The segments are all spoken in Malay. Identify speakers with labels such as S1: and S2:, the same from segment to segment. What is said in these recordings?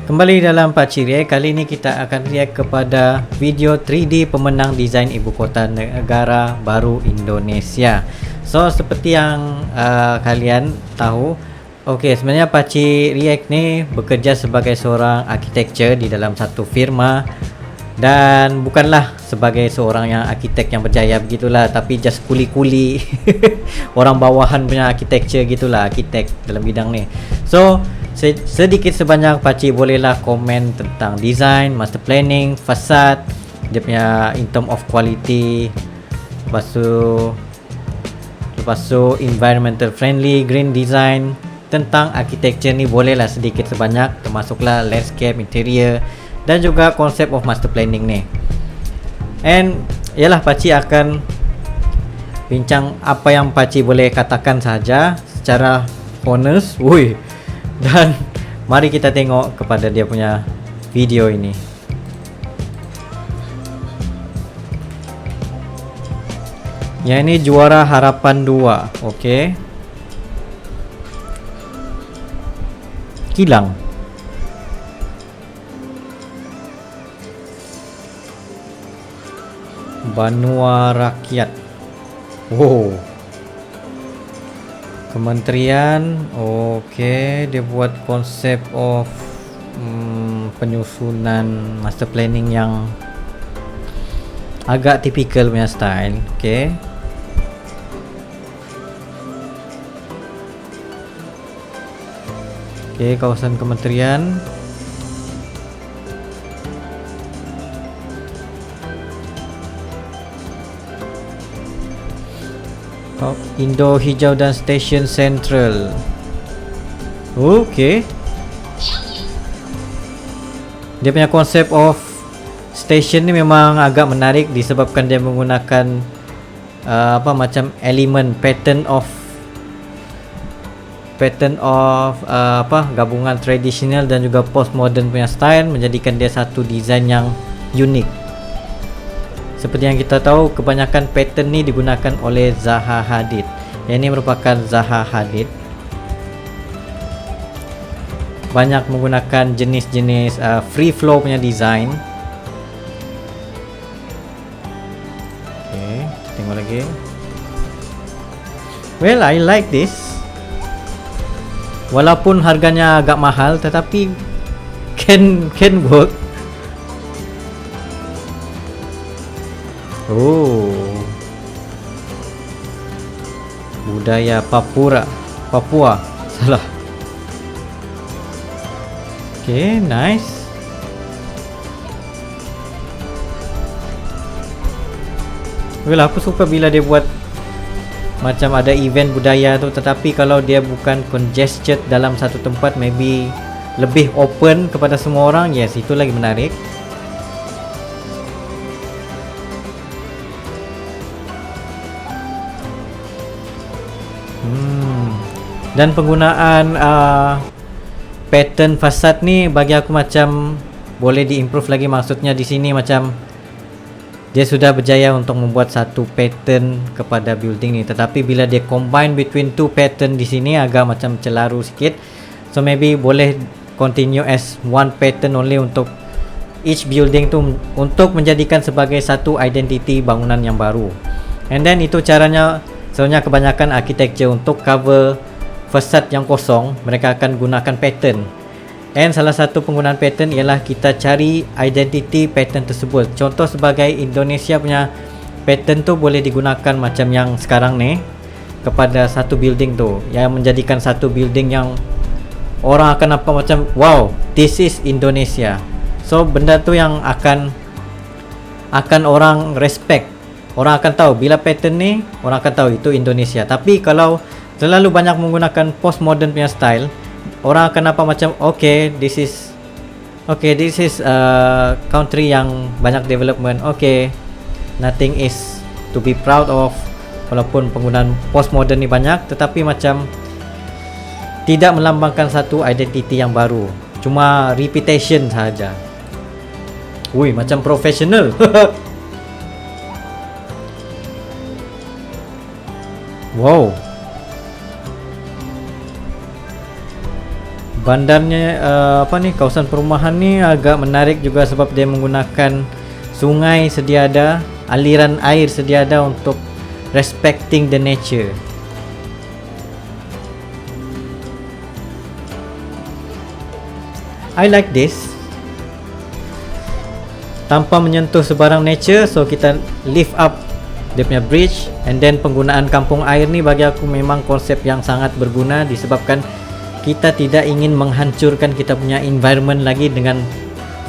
S1: Kembali dalam Pakcik React. Kali ini kita akan react kepada video 3D pemenang desain ibu kota negara baru Indonesia. So seperti yang kalian tahu, sebenarnya Pakcik React ni bekerja sebagai seorang arsitektur di dalam satu firma, dan bukanlah sebagai seorang yang arsitek yang berjaya begitulah, tapi just kuli-kuli orang bawahan punya arsitektur gitulah, arsitek dalam bidang ni. So sedikit sebanyak Pakcik bolehlah komen tentang design, master planning, fasad, dia punya in term of quality, lepas tu environmental friendly, green design. Tentang architecture ni bolehlah sedikit sebanyak, termasuklah landscape, interior dan juga konsep of master planning ni. And ialah Pakcik akan bincang apa yang Pakcik boleh katakan saja secara honest. Dan mari kita tengok kepada dia punya video ini. Yang ini juara harapan 2. Okey. Kilang. Banua Rakyat. Kementerian. Okey, dia buat konsep of penyusunan master planning yang agak typical punya style. Okey. Okey, kawasan kementerian. Indo Hijau dan Stesen Sentral. Okey. Dia punya konsep of station ni memang agak menarik disebabkan dia menggunakan macam elemen pattern of gabungan tradisional dan juga postmodern punya style, menjadikan dia satu design yang unik. Seperti yang kita tahu, kebanyakan pattern ni digunakan oleh Zaha Hadid. Yang ini merupakan Zaha Hadid. Banyak menggunakan jenis-jenis free flow punya design. Okay, tengok lagi. Well, I like this. Walaupun harganya agak mahal, tetapi can work. Budaya Papua. Salah. Okay, nice. Well, aku suka bila dia buat macam ada event budaya tu, tetapi kalau dia bukan congested dalam satu tempat, maybe lebih open kepada semua orang, yes, itu lagi menarik. Dan penggunaan pattern fasad ni bagi aku macam boleh diimprove lagi. Maksudnya di sini macam dia sudah berjaya untuk membuat satu pattern kepada building ni, tetapi bila dia combine between two pattern di sini agak macam celaru sikit. So maybe boleh continue as one pattern only untuk each building tu, untuk menjadikan sebagai satu identity bangunan yang baru. And then itu caranya. Sebenarnya kebanyakan arsitektur untuk cover fasad yang kosong, mereka akan gunakan pattern. And salah satu penggunaan pattern ialah kita cari identity pattern tersebut. Contoh sebagai Indonesia punya pattern tu boleh digunakan macam yang sekarang ni kepada satu building tu, yang menjadikan satu building yang orang akan nampak macam wow, this is Indonesia. So benda tu yang akan orang respect. Orang akan tahu bila pattern ni, orang akan tahu itu Indonesia. Tapi kalau terlalu banyak menggunakan postmodern punya style, orang akan nampak macam this is country yang banyak development. Nothing is to be proud of. Walaupun penggunaan postmodern ni banyak, tetapi macam tidak melambangkan satu identity yang baru, cuma repetition saja. Macam profesional. Wow. Bandarnya apa nih, kawasan perumahan ni agak menarik juga sebab dia menggunakan sungai sedia ada, aliran air sedia ada untuk respecting the nature. I like this. Tanpa menyentuh sebarang nature, so kita lift up dia punya bridge, and then penggunaan kampung air ni bagi aku memang konsep yang sangat berguna disebabkan kita tidak ingin menghancurkan kita punya environment lagi dengan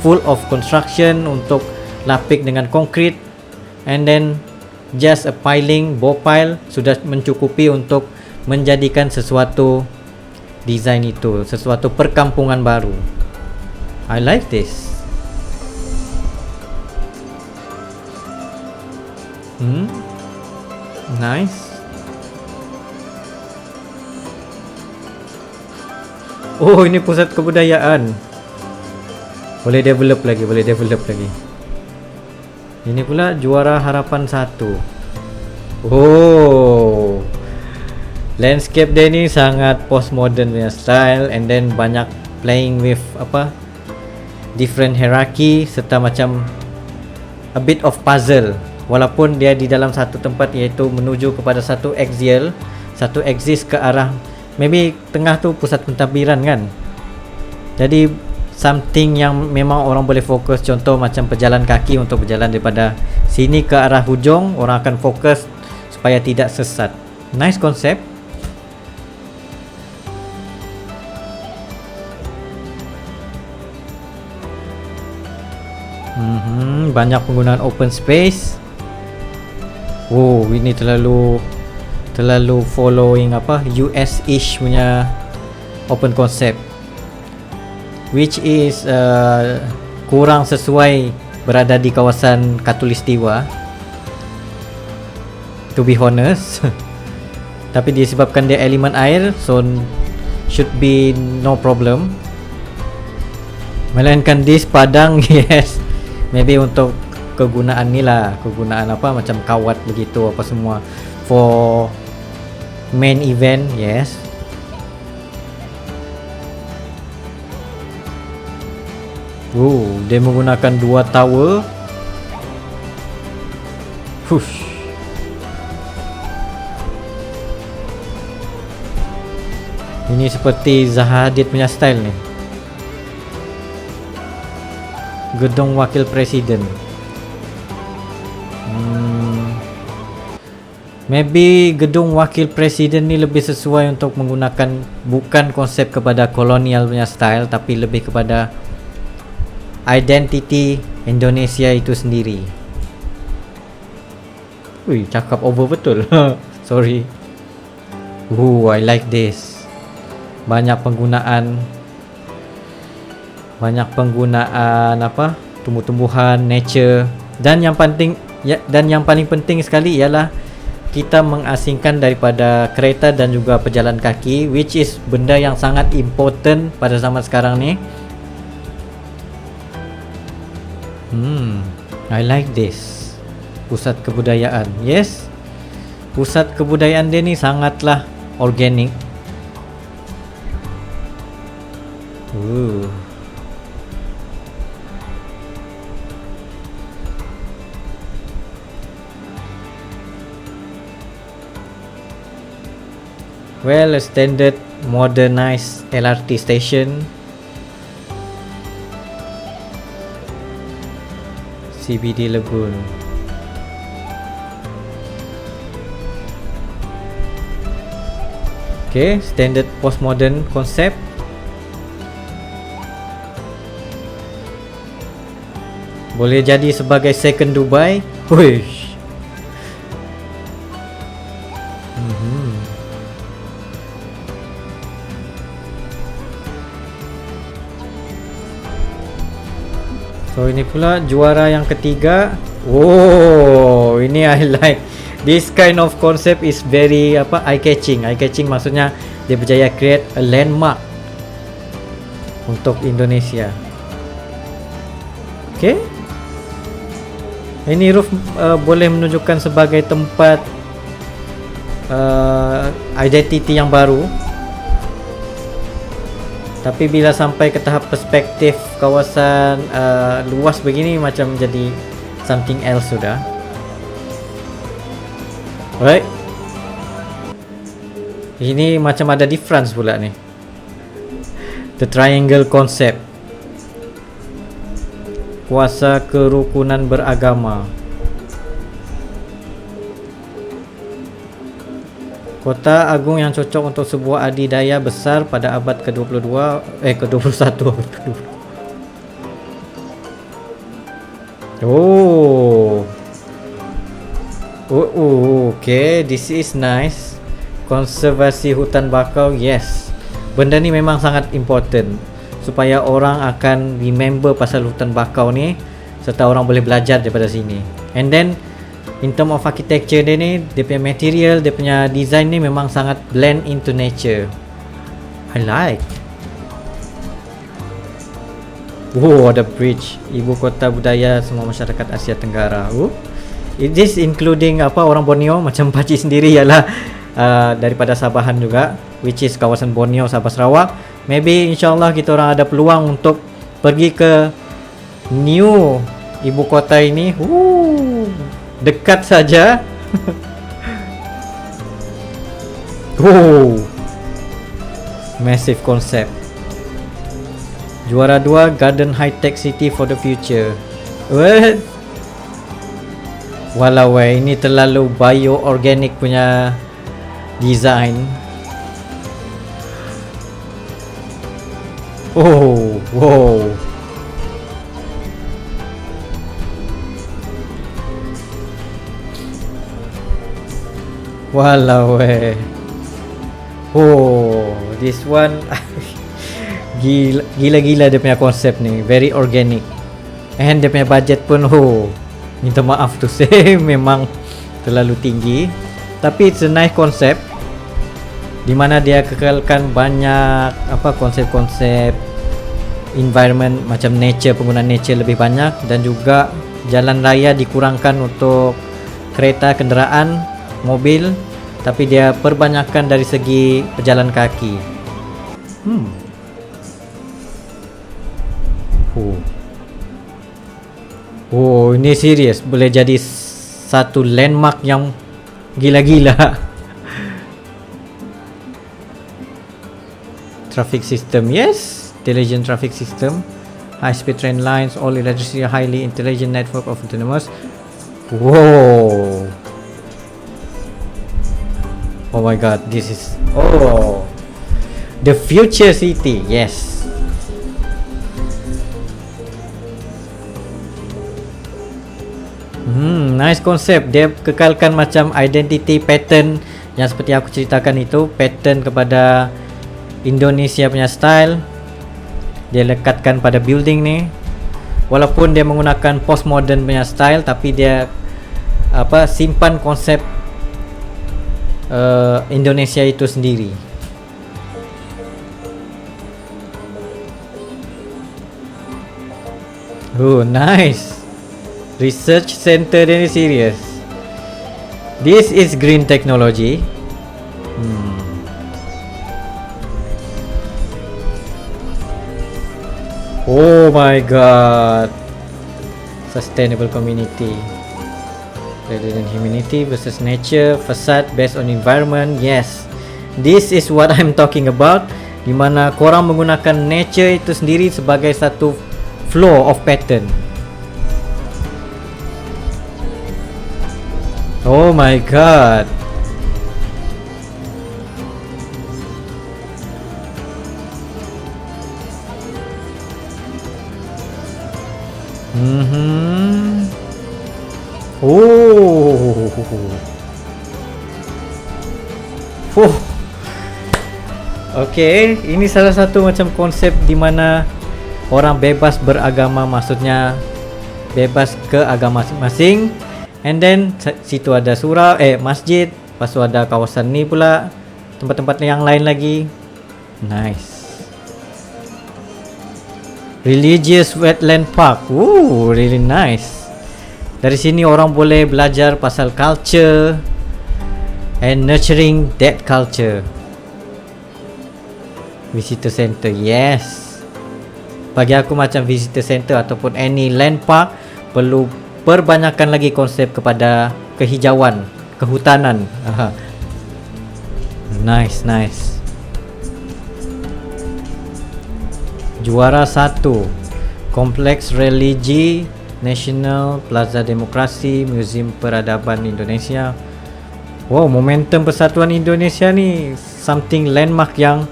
S1: full of construction untuk lapik dengan konkrit, and then just a piling, bow pile sudah mencukupi untuk menjadikan sesuatu design itu, sesuatu perkampungan baru. I like this. Nice. Oh, ini pusat kebudayaan. Boleh develop lagi. Ini pula juara harapan 1. Oh, landscape dia ni sangat postmodern punya style, and then banyak playing with different hierarchy serta macam a bit of puzzle. Walaupun dia di dalam satu tempat, iaitu menuju kepada satu axial, satu axis ke arah, maybe tengah tu pusat pentadbiran kan. Jadi something yang memang orang boleh fokus, contoh macam pejalan kaki untuk berjalan daripada sini ke arah hujung, orang akan fokus supaya tidak sesat. Nice concept. Banyak penggunaan open space. Oh, ini terlalu following US-ish punya open concept, which is kurang sesuai berada di kawasan Khatulistiwa, to be honest. Tapi disebabkan dia elemen air, so should be no problem. Melainkan di padang, yes, maybe untuk kegunaan ni lah, kegunaan macam kawat begitu apa semua for main event, yes. Dia menggunakan 2 tower. Hush. Ini seperti Zaha Hadid punya style ni. Gedung Wakil Presiden. Maybe gedung Wakil Presiden ni lebih sesuai untuk menggunakan bukan konsep kepada kolonial punya style, tapi lebih kepada identity Indonesia itu sendiri. Cakap over betul. Sorry. I like this. Banyak penggunaan tumbuh-tumbuhan, nature, dan yang paling penting sekali ialah kita mengasingkan daripada kereta dan juga pejalan kaki, which is benda yang sangat important pada zaman sekarang ni. I like this. Pusat kebudayaan. Yes. Pusat kebudayaan dia ni sangatlah organik. Well, a standard modernized LRT station. CBD Lagoon. Okay, standard postmodern concept. Boleh jadi sebagai second Dubai. Push. So ini pula juara yang ketiga. Ini I like. This kind of concept is very eye catching. Eye catching maksudnya dia berjaya create a landmark untuk Indonesia. Okay. Ini roof boleh menunjukkan sebagai tempat identity yang baru. Tapi bila sampai ke tahap perspektif kawasan luas begini, macam jadi something else sudah. Alright. Ini macam ada difference pula ni. The triangle concept. Kuasa kerukunan beragama. Kota agung yang cocok untuk sebuah adidaya besar pada abad ke-22 ke-21. Oh. Okay, this is nice. Konservasi hutan bakau, yes. Benda ni memang sangat important supaya orang akan remember pasal hutan bakau ni, serta orang boleh belajar daripada sini. And then in term of architecture dia ni, dia punya material, dia punya design ni memang sangat blend into nature. I like. Oh, ada bridge. Ibu kota budaya semua masyarakat Asia Tenggara. It is including orang Borneo, macam pakcik sendiri ialah daripada Sabahan juga, which is kawasan Borneo, Sabah, Sarawak. Maybe insyaAllah kita orang ada peluang untuk pergi ke new ibu kota ini. Dekat saja. Massive concept. Juara 2 Garden High Tech City for the Future. What? Walau ini terlalu bio-organic punya design. Wow. Walau this one gila-gila dia punya konsep ni, very organic. And dia punya budget pun minta maaf to say memang terlalu tinggi. Tapi it's a nice concept di mana dia kekalkan banyak konsep-konsep environment macam nature, penggunaan nature lebih banyak, dan juga jalan raya dikurangkan untuk kereta, kenderaan, mobil, tapi dia perbanyakkan dari segi pejalan kaki. Ini serius, boleh jadi satu landmark yang gila-gila. Traffic system, yes, intelligent traffic system, high speed train lines, all electricity, highly intelligent network of autonomous. Oh my god, this is the future city. Yes. Nice concept. Dia kekalkan macam identity pattern yang seperti aku ceritakan itu, pattern kepada Indonesia punya style. Dia lekatkan pada building ni. Walaupun dia menggunakan postmodern punya style, tapi dia simpan konsep Indonesia itu sendiri. Nice. Research center dia ni serious. This is green technology. Oh my god. Sustainable community. Rather than humanity versus nature, facade based on environment. Yes, this is what I'm talking about. Di mana korang menggunakan nature itu sendiri sebagai satu flow of pattern. Oh my god. Okay, ini salah satu macam konsep di mana orang bebas beragama, maksudnya bebas ke agama masing-masing. And then situ ada surau, masjid, lepas tu ada kawasan ni pula, tempat-tempat yang lain lagi. Nice. Religious Wetland Park. Really nice. Dari sini orang boleh belajar pasal culture, and nurturing that culture. Visitor center, yes. Bagi aku macam visitor center ataupun any land park perlu perbanyakkan lagi konsep kepada kehijauan, kehutanan. Nice. Juara 1 Kompleks Religi Nasional Plaza Demokrasi Museum Peradaban Indonesia. Wow, momentum persatuan Indonesia ni something landmark yang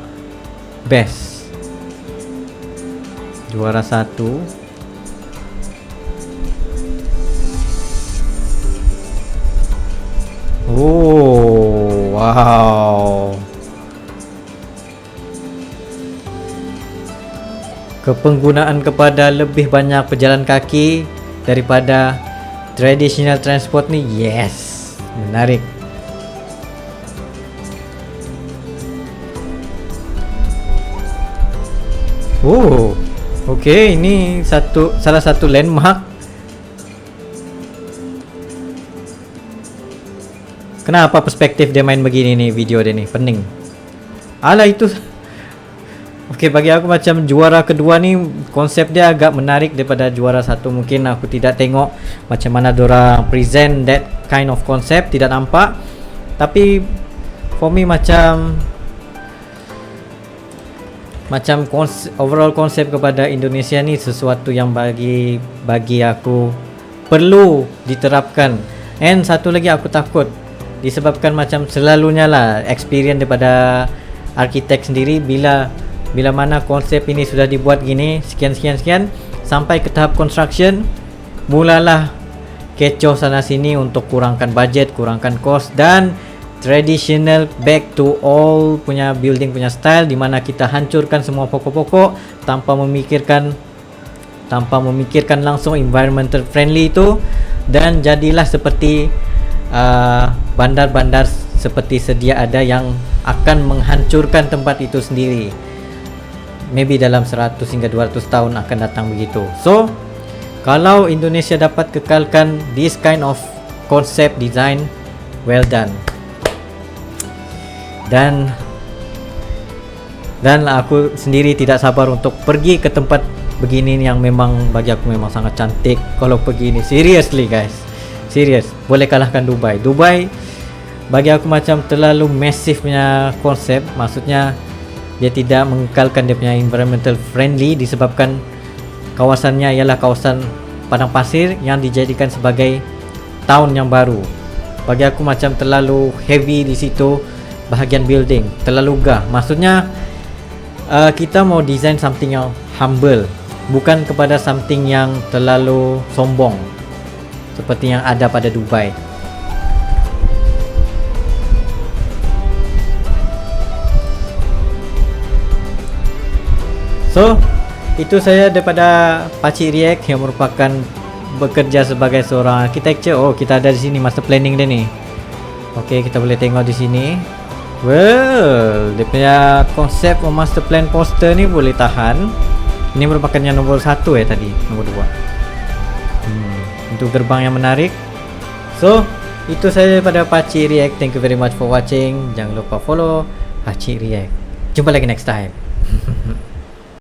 S1: best. Juara 1. Oh, wow. Kepenggunaan kepada lebih banyak pejalan kaki daripada traditional transport ni, yes, menarik. Oh, okay, ini salah satu landmark. Kenapa perspektif dia main begini nih, video dia nih, pening. Alah itu. Okay, bagi aku macam juara kedua ni konsep dia agak menarik daripada juara 1. Mungkin aku tidak tengok macam mana diorang present that kind of concept, tidak nampak. Tapi for me macam overall konsep kepada Indonesia ni sesuatu yang bagi aku perlu diterapkan. And satu lagi aku takut disebabkan macam selalunya lah experience daripada arkitek sendiri, bila mana konsep ini sudah dibuat gini sekian sampai ke tahap construction, mulalah kecoh sana sini untuk kurangkan budget, kurangkan cost, dan traditional back to all punya building punya style, di mana kita hancurkan semua pokok-pokok tanpa memikirkan langsung environmental friendly itu, dan jadilah seperti bandar-bandar seperti sedia ada yang akan menghancurkan tempat itu sendiri. Maybe dalam 100 hingga 200 tahun akan datang begitu. So, kalau Indonesia dapat kekalkan this kind of concept design, well done. Dan aku sendiri tidak sabar untuk pergi ke tempat begini yang memang bagi aku memang sangat cantik. Kalau pergi ni, seriously guys, serius, boleh kalahkan Dubai. Dubai bagi aku macam terlalu massive punya konsep. Maksudnya dia tidak mengekalkan dia punya environmental friendly disebabkan kawasannya ialah kawasan padang pasir yang dijadikan sebagai town yang baru. Bagi aku macam terlalu heavy di situ bahagian building, terlalu gah. Maksudnya kita mau design something yang humble, bukan kepada something yang terlalu sombong seperti yang ada pada Dubai. So, itu saya daripada Pakcik React yang merupakan bekerja sebagai seorang architecture. Oh, kita ada di sini master planning dia ni. Okey, kita boleh tengok di sini. Well, dia punya konsep master plan poster ni boleh tahan. Ini merupakan yang nombor 1 tadi, nombor 2. Untuk gerbang yang menarik. So, itu saja daripada Pakcik React. Thank you very much for watching. Jangan lupa follow Pakcik React. Jumpa lagi next time.